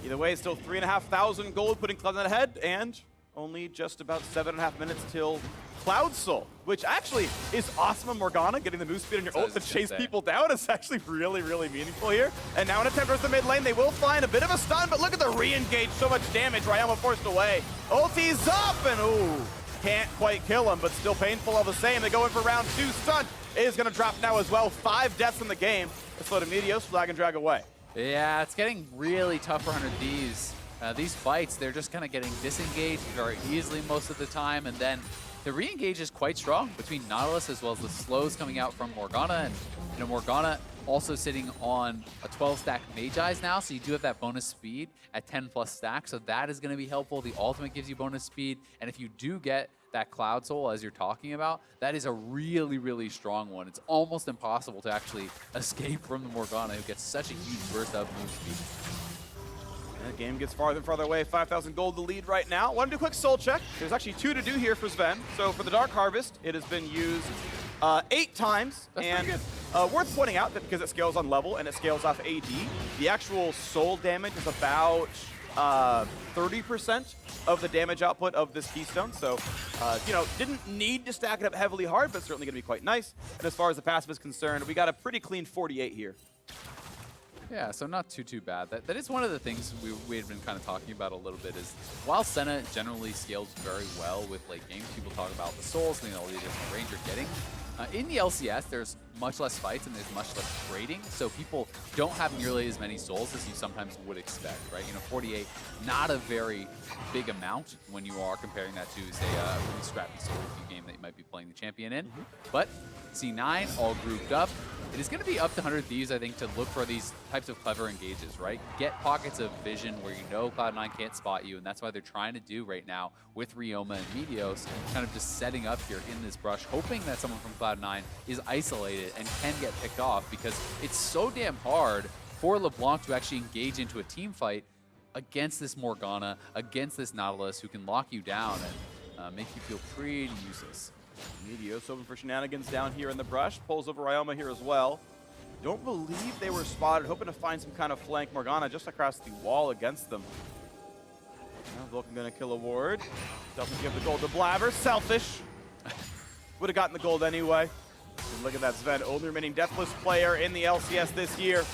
Either way, still 3,500 gold, putting Cloud9 ahead, and only just about 7.5 minutes till Cloud Soul, which actually is awesome on Morgana. Getting the move speed on your ult to chase people down is actually really, really meaningful here. And now an attempt towards the mid lane. They will find a bit of a stun, but look at the re-engage. So much damage. Ryoma forced away. Ulti's up, and ooh. Can't quite kill him, but still painful all the same. They go in for round 2. Stunt is going to drop now as well. 5 deaths in the game. Let's let Meteos flag and drag away. Yeah, it's getting really tough for 100 Thieves. These fights, they're just kind of getting disengaged very easily most of the time, and then the re-engage is quite strong between Nautilus as well as the slows coming out from Morgana, and Morgana also sitting on a 12-stack Mage Eyes now, so you do have that bonus speed at 10+ stacks, so that is going to be helpful. The ultimate gives you bonus speed, and if you do get that Cloud Soul, as you're talking about, that is a really, really strong one. It's almost impossible to actually escape from the Morgana, who gets such a huge burst of move speed. The game gets farther and farther away. 5,000 gold the lead right now. Want to do a quick soul check. There's actually 2 to do here for Zven. So for the Dark Harvest, it has been used 8 times. That's and pretty worth pointing out that because it scales on level and it scales off AD, the actual soul damage is about 30% of the damage output of this keystone. So, you know, didn't need to stack it up heavily hard, but certainly going to be quite nice. And as far as the passive is concerned, we got a pretty clean 48 here. Yeah, so not too bad. That is one of the things we had been kind of talking about a little bit is while Senna generally scales very well with late games, people talk about the souls and all the different range you're getting. In the LCS, there's much less fights and there's much less trading, so people don't have nearly as many souls as you sometimes would expect, right? You know, 48, not a very big amount when you are comparing that to, say, a really scrappy solo queue game that you might be playing the champion in. But C9 all grouped up. It is going to be up to 100 Thieves, I think, to look for these types of clever engages, right? Get pockets of vision where you know Cloud9 can't spot you, and that's why they're trying to do right now with Ryoma and Meteos, kind of just setting up here in this brush, hoping that someone from Cloud9 is isolated and can get picked off, because it's so damn hard for LeBlanc to actually engage into a team fight against this Morgana, against this Nautilus, who can lock you down and make you feel pretty useless. Meteos open for shenanigans down here in the brush. Pulls over Ryoma here as well. Don't believe they were spotted. Hoping to find some kind of flank. Morgana just across the wall against them. Now Vulcan gonna kill a ward. Doesn't give the gold to Blaber. Selfish. Would have gotten the gold anyway. And look at that, Zven, only remaining deathless player in the LCS this year.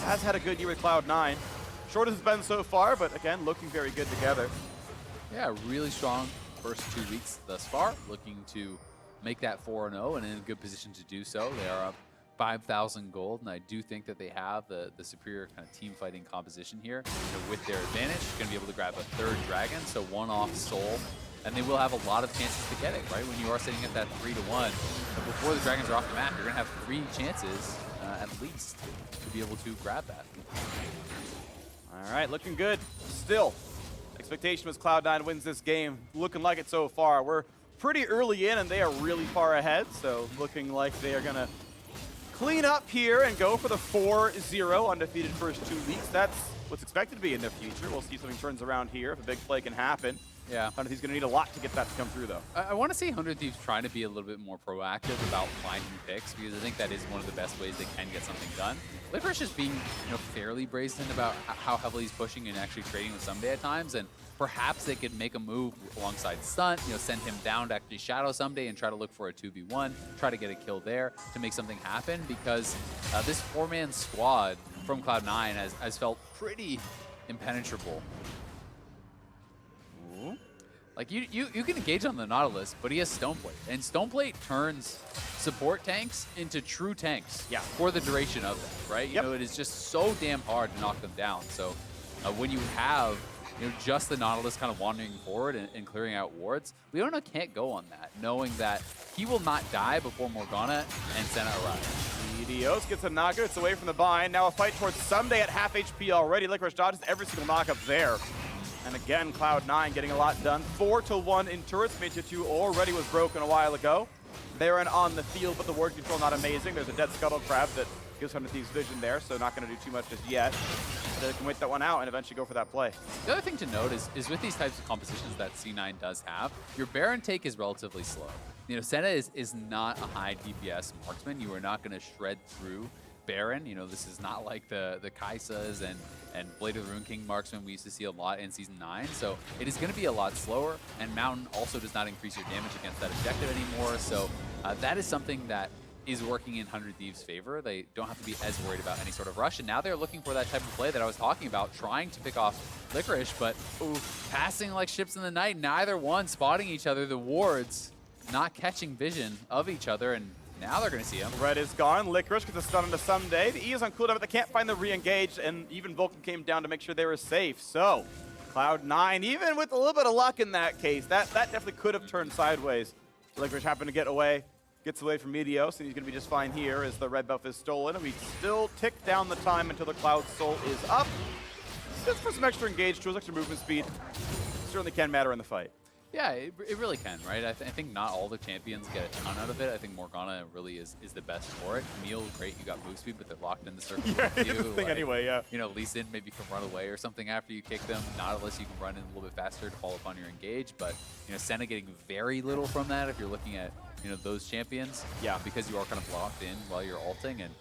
Has had a good year with Cloud9. Short as it's been so far, but again, looking very good together. Yeah, really strong first 2 weeks thus far, looking to make that 4-0 and in a good position to do so. They are up 5,000 gold, and I do think that they have the superior kind of team fighting composition here. You know, with their advantage, going to be able to grab a 3rd dragon, so 1 off soul, and they will have a lot of chances to get it, right? When you are sitting at that 3-1, before the dragons are off the map, you're going to have 3 chances at least to be able to grab that. All right, looking good. Still, expectation was Cloud9 wins this game. Looking like it so far. We're pretty early in, and they are really far ahead, so looking like they are going to clean up here and go for the 4-0 undefeated first 2 weeks. That's what's expected to be in the future. We'll see if something turns around here, if a big play can happen. Yeah. 100 Thieves going to need a lot to get that to come through, though. I want to see 100 Thieves trying to be a little bit more proactive about finding picks, because I think that is one of the best ways they can get something done. Licorine just being, you know, fairly brazen about how heavily he's pushing and actually trading with Ssumday at times, and perhaps they could make a move alongside Stunt, you know, send him down to actually shadow Ssumday and try to look for a 2v1, try to get a kill there to make something happen, because this 4-man squad from Cloud9 has felt pretty impenetrable. Ooh. Like, you can engage on the Nautilus, but he has Stoneplate. And Stoneplate turns support tanks into true tanks for the duration of that, right? You know, it is just so damn hard to knock them down. So when you have, you know, just the Nautilus kind of wandering forward and clearing out wards, Leona can't go on that, knowing that he will not die before Morgana and Senna arrive. Meteos gets a knockup. It's away from the bind. Now a fight towards Ssumday at half HP already. Licorice dodges every single knockup there. And again, Cloud9 getting a lot done. 4-1 in turrets. Meteor 2 already was broken a while ago. Baron on the field, but the ward control not amazing. There's a dead Scuttle Crab that gives 100 Thieves vision there, so not going to do too much just yet. But they can wait that one out and eventually go for that play. The other thing to note is with these types of compositions that C9 does have, your Baron take is relatively slow. You know, Senna is not a high DPS marksman. You are not going to shred through Baron. You know, this is not like the Kaisas and Blade of the Rune King marksman we used to see a lot in Season 9. So it is going to be a lot slower, and Mountain also does not increase your damage against that objective anymore. So that is something that is working in 100 Thieves' favor. They don't have to be as worried about any sort of rush, and now they're looking for that type of play that I was talking about, trying to pick off Licorice, but passing like ships in the night, neither one spotting each other. The wards not catching vision of each other, and now they're going to see him. Red is gone. Licorice gets a stun into Ssumday. The E is on cooldown, but they can't find the re-engage, and even Vulcan came down to make sure they were safe. So Cloud9, even with a little bit of luck in that case, that definitely could have turned sideways. Licorice happened to get away. Gets away from Meteos, and he's going to be just fine here as the red buff is stolen. And we still tick down the time until the Cloud Soul is up. Just for some extra engage tools, extra movement speed. Certainly can matter in the fight. Yeah, it really can, right? I think not all the champions get a ton out of it. I think Morgana really is the best for it. Camille, great, you got move speed, but they're locked in the circle. Yeah, with you. the thing anyway, yeah. You know, Lee Sin maybe can run away or something after you kick them. Nautilus, you can run in a little bit faster to follow up on your engage, but, you know, Senna getting very little from that if you're looking at, you know, those champions. Yeah. Because you are kind of locked in while you're ulting, and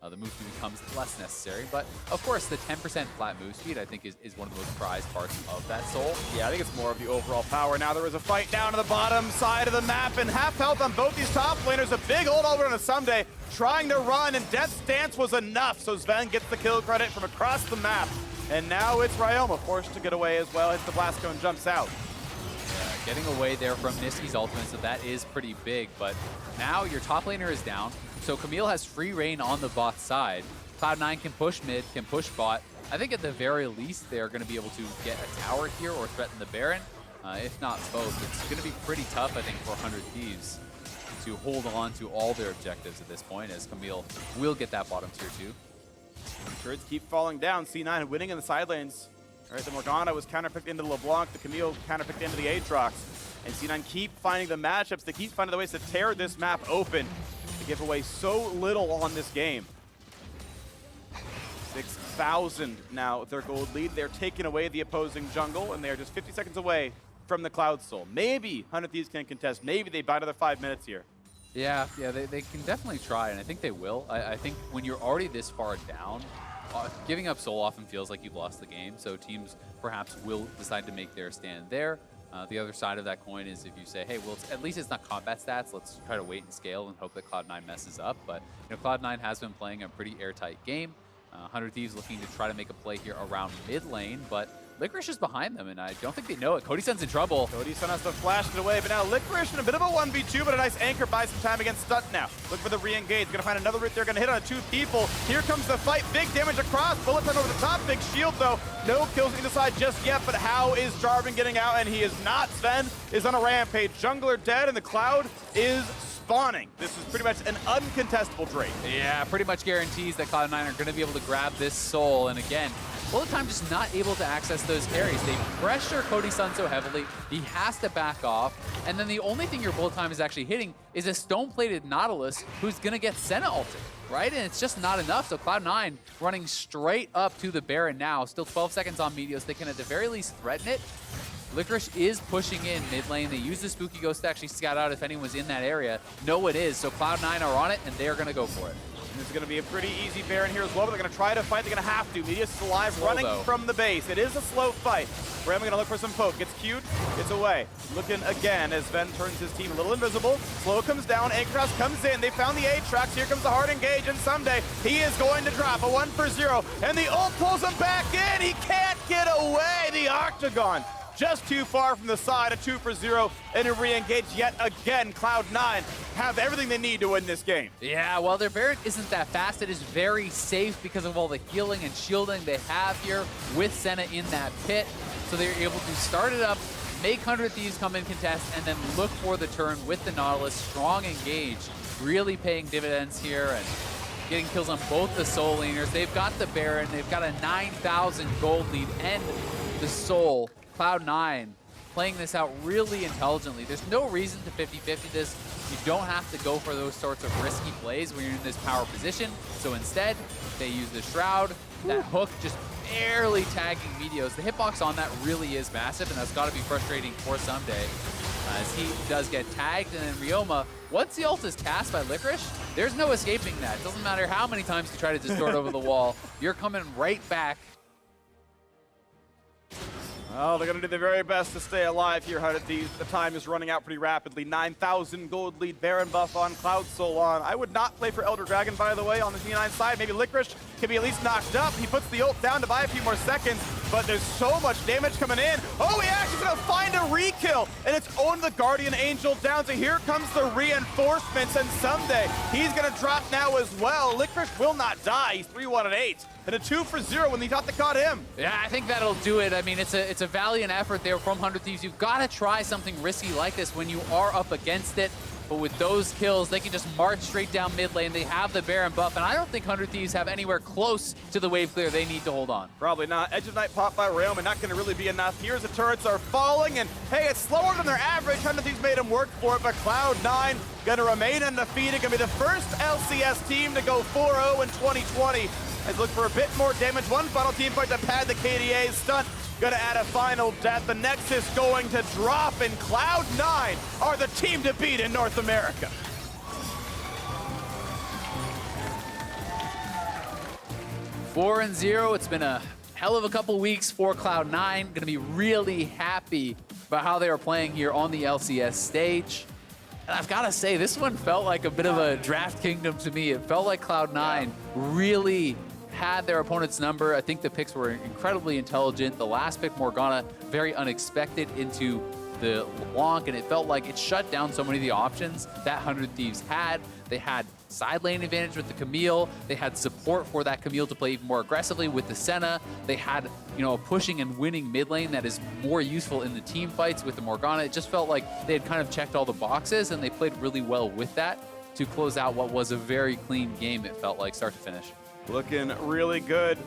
the move speed becomes less necessary. But, of course, the 10% flat move speed, I think, is one of the most prized parts of that soul. Yeah, I think it's more of the overall power. Now there is a fight down to the bottom side of the map, and half health on both these top laners. A big hold over on a Ssumday, trying to run, and Death's Dance was enough. So Zven gets the kill credit from across the map. And now it's Ryoma forced to get away as well. Hits the blast cone, jumps out. Yeah, getting away there from Nisqy's ultimate, so that is pretty big. But now your top laner is down. So Camille has free reign on the bot side. Cloud9 can push mid, can push bot. I think at the very least they're going to be able to get a tower here or threaten the Baron. If not both, it's going to be pretty tough, I think, for 100 Thieves to hold on to all their objectives at this point, as Camille will get that bottom tier 2. Turrets keep falling down. C9 winning in the side lanes. All right, the Morgana was counterpicked into LeBlanc. The Camille counterpicked into the Aatrox. And C9 keep finding the matchups. They keep finding the ways to tear this map open. They give away so little on this game. 6,000 now their gold lead. They're taking away the opposing jungle, and they're just 50 seconds away from the Cloud Soul. Maybe 100 Thieves can contest. Maybe they buy another 5 minutes here. Yeah, they can definitely try, and I think they will. I think when you're already this far down, giving up Soul often feels like you've lost the game, so teams perhaps will decide to make their stand there. The other side of that coin is if you say, hey, well, at least it's not combat stats. Let's try to wait and scale and hope that Cloud9 messes up. But, you know, Cloud9 has been playing a pretty airtight game. 100 Thieves looking to try to make a play here around mid lane, but Licorice is behind them, and I don't think they know it. Cody Sun's in trouble. Cody Sun has to flash it away, but now Licorice in a bit of a 1v2, but a nice anchor buys some time against Stunt now. Look for the re-engage. Gonna find another route there, gonna hit on 2 people. Here comes the fight, big damage across. Bullet time over the top, big shield though. No kills either side just yet, but how is Jarvan getting out? And he is not. Zven is on a rampage. Jungler dead, and the Cloud is spawning. This is pretty much an uncontestable trade. Yeah, pretty much guarantees that Cloud9 are going to be able to grab this soul. And again, Bullet Time just not able to access those carries. They pressure Cody Sun so heavily, he has to back off. And then the only thing your Bullet Time is actually hitting is a stone-plated Nautilus who's going to get Senna ulted, right? And it's just not enough. So Cloud9 running straight up to the Baron now. Still 12 seconds on Meteos. They can at the very least threaten it. Licorice is pushing in mid lane. They use the Spooky Ghost to actually scout out if anyone's in that area. No, it is. So Cloud9 are on it, and they're going to go for it. And this is going to be a pretty easy Baron here as well, but they're going to try to fight. They're going to have to. Meteos is alive, running from the base. It is a slow fight. Ryoma going to look for some poke. Gets queued. It's away. Looking again as Zven turns his team a little invisible. Slow comes down. Aatrox comes in. They found the Aatrox. Here comes the hard engage, and Ssumday, he is going to drop a 1-for-0. And the ult pulls him back in. He can't get away. The Octagon just too far from the side, a 2-for-0, and a re-engage yet again. Cloud9 have everything they need to win this game. Yeah, well, their Baron isn't that fast. It is very safe because of all the healing and shielding they have here with Senna in that pit. So they're able to start it up, make 100 Thieves come in contest, and then look for the turn with the Nautilus. Strong engage, really paying dividends here and getting kills on both the Soul laners. They've got the Baron. They've got a 9,000 gold lead and the Soul. Cloud9 playing this out really intelligently. There's no reason to 50-50 this. You don't have to go for those sorts of risky plays when you're in this power position. So instead, they use the Shroud. That hook just barely tagging Meteos. The hitbox on that really is massive, and that's got to be frustrating for Ssumday as he does get tagged. And then Ryoma, once the ult is cast by Licorice, there's no escaping that. It doesn't matter how many times you try to distort over the wall. You're coming right back. Well, they're going to do their very best to stay alive here, 100 Thieves. The time is running out pretty rapidly. 9,000 gold lead, Baron buff on, Cloud Soul on. I would not play for Elder Dragon, by the way, on the C9 side. Maybe Licorice can be at least knocked up. He puts the ult down to buy a few more seconds, but there's so much damage coming in. Oh, he actually going to find a re-kill, and it's owned the Guardian Angel down. So here comes the reinforcements, and Ssumday, he's going to drop now as well. Licorice will not die. He's 3-1-8. And a 2 for 0 when he thought they caught him. Yeah, I think that'll do it. I mean, it's a valiant effort there from 100 Thieves. You've got to try something risky like this when you are up against it. But with those kills, they can just march straight down mid lane. They have the Baron buff, and I don't think 100 Thieves have anywhere close to the wave clear they need to hold on. Probably not. Edge of Night pop by Ryoma, not going to really be enough. Here's the turrets are falling, and hey, it's slower than their average. 100 Thieves made them work for it, but Cloud9 going to remain undefeated. Going to be the first LCS team to go 4-0 in 2020. Let's look for a bit more damage. One final team fight to pad the KDA. Stunt gonna add a final death. The Nexus going to drop, and Cloud9 are the team to beat in North America. Four and 0. It's been a hell of a couple weeks for Cloud9. Gonna be really happy about how they are playing here on the LCS stage. And I've got to say, this one felt like a bit of a draft kingdom to me. It felt like Cloud9 really had their opponent's number. I think the picks were incredibly intelligent. The last pick, Morgana, very unexpected into the LeBlanc, and it felt like it shut down so many of the options that 100 Thieves had. They had side lane advantage with the Camille. They had support for that Camille to play even more aggressively with the Senna. They had, a pushing and winning mid lane that is more useful in the team fights with the Morgana. It just felt like they had kind of checked all the boxes, and they played really well with that to close out what was a very clean game, it felt like, start to finish. Looking really good.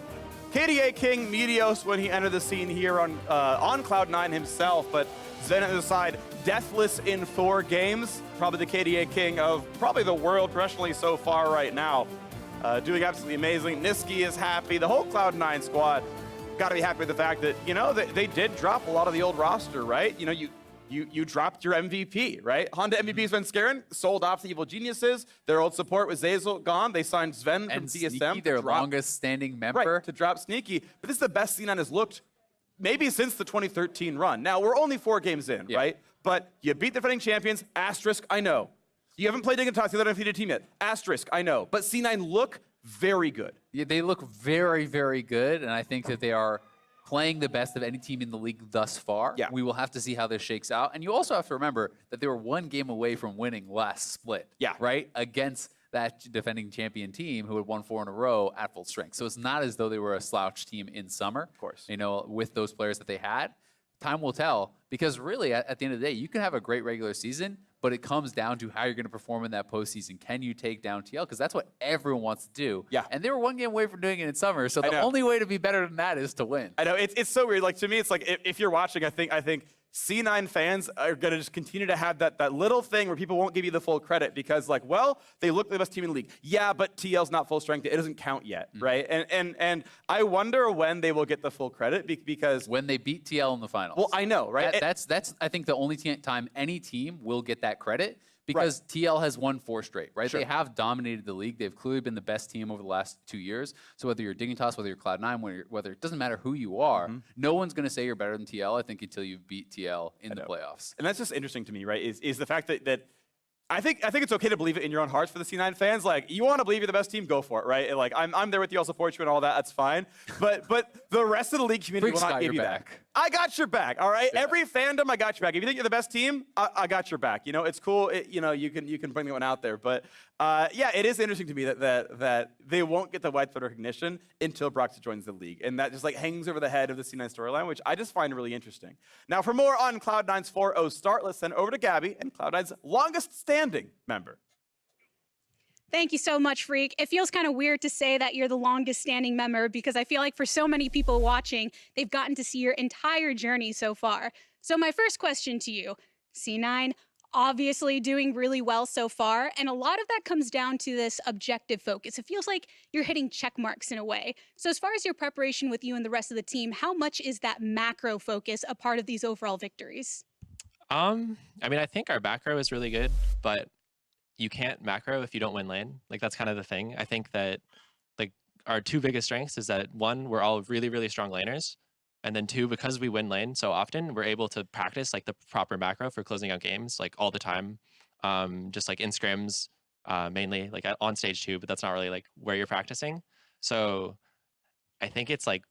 KDA King Meteos when he entered the scene here on Cloud9 himself, but Zven at the side, deathless in 4 games. Probably the KDA King of probably the world professionally so far right now. Doing absolutely amazing. Nisqy is happy. The whole Cloud9 squad got to be happy with the fact that, they did drop a lot of the old roster, right? You dropped your MVP, right? Honda MVP Sven Skaren sold off the Evil Geniuses. Their old support was Zazel gone. They signed Zven from DSM. Nisqy, their longest standing member. Right, to drop Nisqy. But this is the best C9 has looked maybe since the 2013 run. Now, we're only 4 games in, right? But you beat the defending champions. Asterisk, I know. You haven't played Dignitas, the other undefeated team yet. Asterisk, I know. But C9 look very good. Yeah, they look very, very good. And I think that they are playing the best of any team in the league thus far. Yeah. We will have to see how this shakes out. And you also have to remember that they were 1 game away from winning last split. Yeah. Right? Against that defending champion team who had won 4 in a row at full strength. So it's not as though they were a slouch team in summer. Of course. With those players that they had. Time will tell, because really at the end of the day, you can have a great regular season, but it comes down to how you're going to perform in that postseason. Can you take down TL? Because that's what everyone wants to do. Yeah. And they were 1 game away from doing it in summer, so the only way to be better than that is to win. I know, it's so weird. Like, to me, it's like, if you're watching, I think C9 fans are going to just continue to have that little thing where people won't give you the full credit because, like, well, they look the best team in the league. Yeah, but TL's not full strength. It doesn't count yet, right? And I wonder when they will get the full credit because when they beat TL in the finals. Well, I know, right? That's I think the only time any team will get that credit. Because TL has won 4 straight, right? Sure. They have dominated the league. They've clearly been the best team over the last 2 years. So whether you're Dignitas, whether you're Cloud9, whether it doesn't matter who you are, no one's going to say you're better than TL, I think, until you beat TL in the playoffs. And that's just interesting to me, right? Is the fact that I think it's okay to believe it in your own hearts for the C9 fans. Like, you want to believe you're the best team, go for it, right? And like, I'm there with you, I'll support you and all that. That's fine. But the rest of the league community will not give you that. I got your back, all right? Yeah. Every fandom, I got your back. If you think you're the best team, I got your back. It's cool. You can bring that one out there. But yeah, it is interesting to me that they won't get the widespread recognition until Broxah joins the league, and that just like hangs over the head of the C9 storyline, which I just find really interesting. Now, for more on Cloud9's 4-0 start, let's send over to Gabby and Cloud9's longest standing member. Thank you so much, Freak. It feels kind of weird to say that you're the longest standing member because I feel like for so many people watching, they've gotten to see your entire journey so far. So my first question to you, C9, obviously doing really well so far, and a lot of that comes down to this objective focus. It feels like you're hitting check marks in a way. So as far as your preparation with you and the rest of the team, how much is that macro focus a part of these overall victories? I mean, I think our back row is really good, but you can't macro if you don't win lane. Like, that's kind of the thing. I think that like our 2 biggest strengths is that 1, we're all really, really strong laners. And then 2, because we win lane so often, we're able to practice like the proper macro for closing out games like all the time. Just like in scrims, mainly like on stage 2, but that's not really like where you're practicing. So I think it's like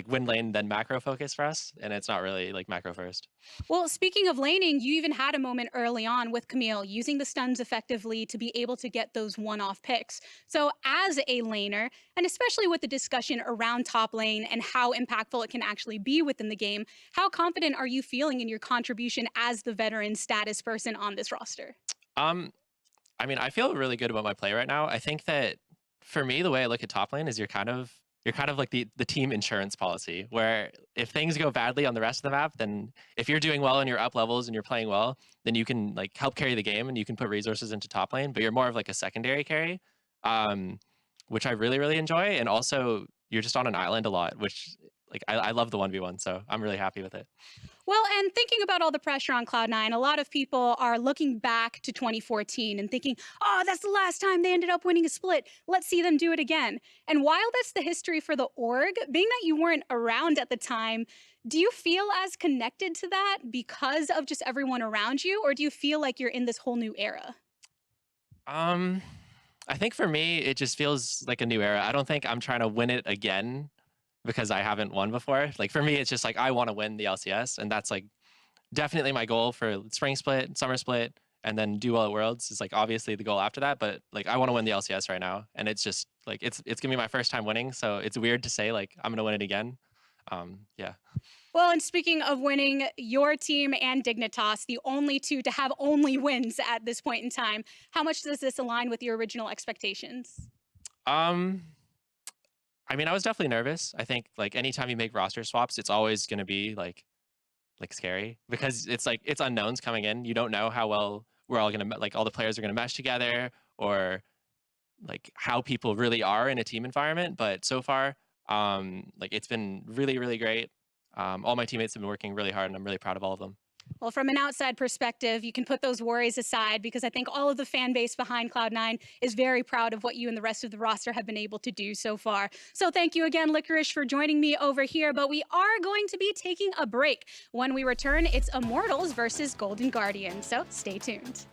win lane then macro focus for us, and it's not really like macro first. Well, speaking of laning, you even had a moment early on with Camille using the stuns effectively to be able to get those one-off picks. So as a laner, and especially with the discussion around top lane and how impactful it can actually be within the game, how confident are you feeling in your contribution as the veteran status person on this roster? I mean, I feel really good about my play right now. I think that for me, the way I look at top lane is you're kind of like the team insurance policy, where if things go badly on the rest of the map, then if you're doing well and you're up levels and you're playing well, then you can like help carry the game and you can put resources into top lane, but you're more of like a secondary carry, which I really, really enjoy. And also you're just on an island a lot, which like I love the 1v1, so I'm really happy with it. Well, and thinking about all the pressure on Cloud9, a lot of people are looking back to 2014 and thinking, oh, that's the last time they ended up winning a split. Let's see them do it again. And while that's the history for the org, being that you weren't around at the time, do you feel as connected to that because of just everyone around you? Or do you feel like you're in this whole new era? I think for me, it just feels like a new era. I don't think I'm trying to win it again because I haven't won before. Like for me, it's just like I want to win the LCS, and that's like definitely my goal for spring split, summer split, and then do well at Worlds is like obviously the goal after that. But like I want to win the LCS right now, and it's just like it's gonna be my first time winning, so it's weird to say like I'm gonna win it again. Yeah. Well, and speaking of winning, your team and Dignitas, the only two to have only wins at this point in time, how much does this align with your original expectations? I mean, I was definitely nervous. I think like anytime you make roster swaps, it's always going to be like scary because it's like it's unknowns coming in. You don't know how well we're all going to like all the players are going to mesh together, or like how people really are in a team environment. But so far, like it's been really, really great. All my teammates have been working really hard, and I'm really proud of all of them. Well, from an outside perspective, you can put those worries aside because I think all of the fan base behind Cloud9 is very proud of what you and the rest of the roster have been able to do so far. So thank you again, Licorice, for joining me over here. But we are going to be taking a break. When we return, it's Immortals versus Golden Guardians. So stay tuned.